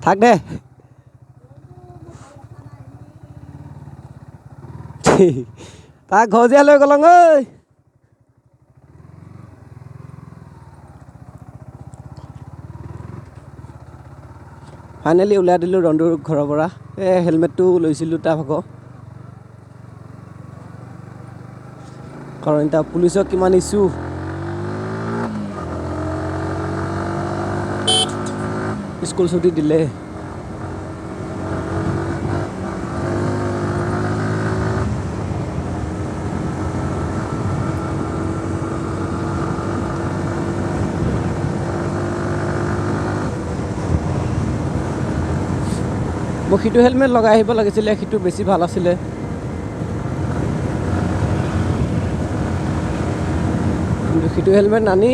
থাক দে তাক ঘৰ জীয়া লৈ গ'লং ঐ ফাইনেলি ওলাই দিলোঁ ৰন্ধুৰ ঘৰৰ পৰা এই হেলমেটটো লৈছিলোঁ তাৰ ভাগৰ কাৰণ এতিয়া পুলিচক কিমান ইছ্যু স্কুল ছুটি দিলে মোক সিটো হেলমেট লগাই আহিব লাগিছিলে সিটো বেছি ভাল আছিলে কিন্তু সিটো হেলমেট নানি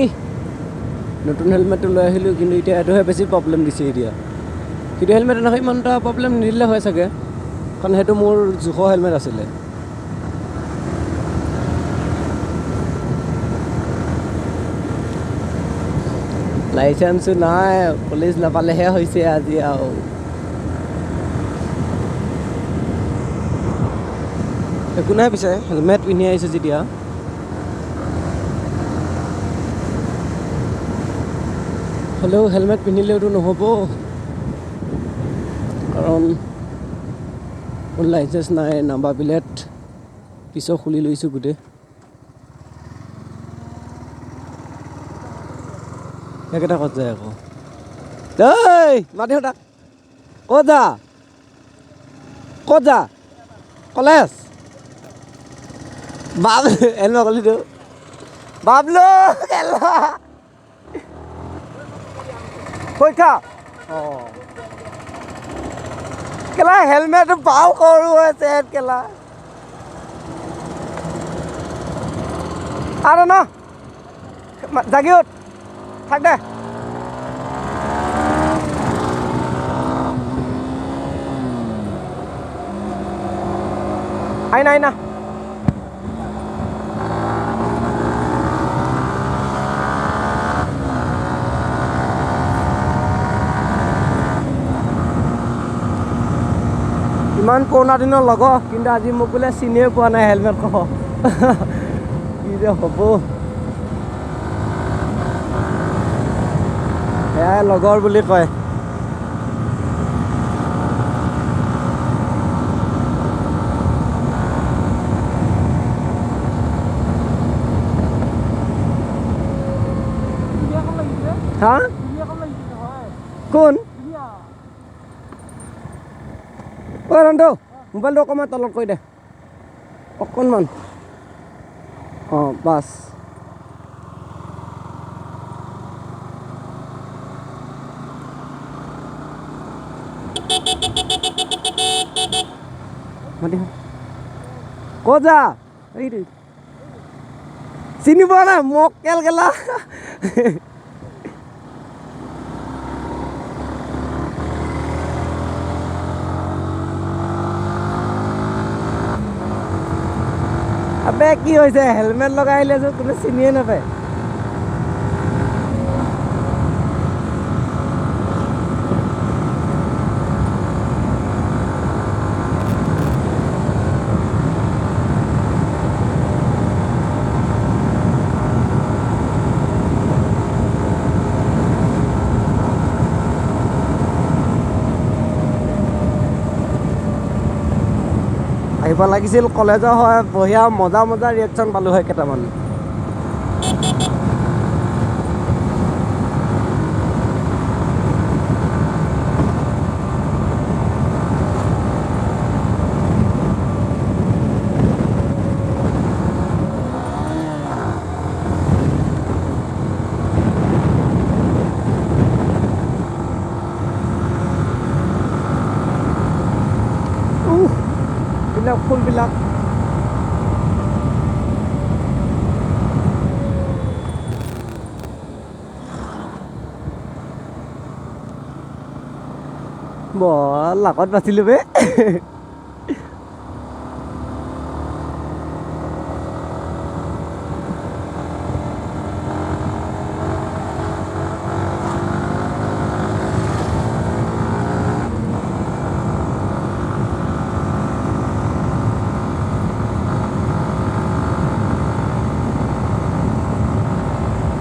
নতুন হেলমেটটো লৈ আহিলোঁ কিন্তু এতিয়া এইটোহে বেছি প্ৰব্লেম দিছে এতিয়া সিটো হেলমেট নহয় ইমান এটা প্ৰব্লেম নিদিলে হয় চাগে কাৰণ সেইটো মোৰ জোখৰ হেলমেট আছিলে লাইচেন্সো নাই পুলিচ নাপালেহে হৈছে আজি আৰু একো নাই পিছে হেলমেট পিন্ধি আহিছোঁ যেতিয়া হ'লেও হেলমেট পিন্ধিলেওতো নহ'ব কাৰণ মোৰ লাইচেন্স নাই নাম্বাৰ প্লেট পিছত খুলি লৈছোঁ গোটেই সেইকেইটা ক'ত যায় আকৌ দেই মাতি তাক ক'ত যা কলেজ বাবলু এনে কলিতো বাবলু কেলা পৰীক্ষা অঁ কেলা হেলমেট পাও সৰু হৈছে কেলা আৰু ন জাগিউত থাক দে আইনা ইমান পুৰণা দিনৰ লগৰ কিন্তু আজি মোক বোলে চিনিয়ে পোৱা নাই হেলমেট সহ কি যে হ'ব এয়াই লগৰ বুলি কয় হা কোন ঐ ৰন্ধু মোবাইলটো অকণমান তলত কৰি দে অকণমান অঁ বাছ ক'ত যা এইটো চিনি পোৱা নাই মোক কেলা আবে কি হৈছে হেলমেট লগাই আহিলে যে কোনো চিনিয়ে নাপায় আহিব লাগিছিল কলেজৰ হয় বঢ়িয়া মজা ৰিয়েকশ্যন পালোঁ হয় কেইটামান ফুলবিলাক বৰ লাকত বাচিলোঁ বে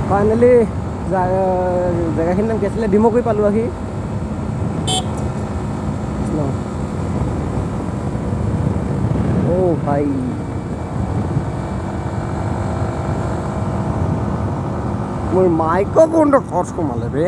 ফাইনেলি জেগাখিনিৰ নাম কি আছিলে ডিমগুৰি পালোঁ আহি অ' ভাই মোৰ মাইক্ৰফোনটো খৰচ কমালে বে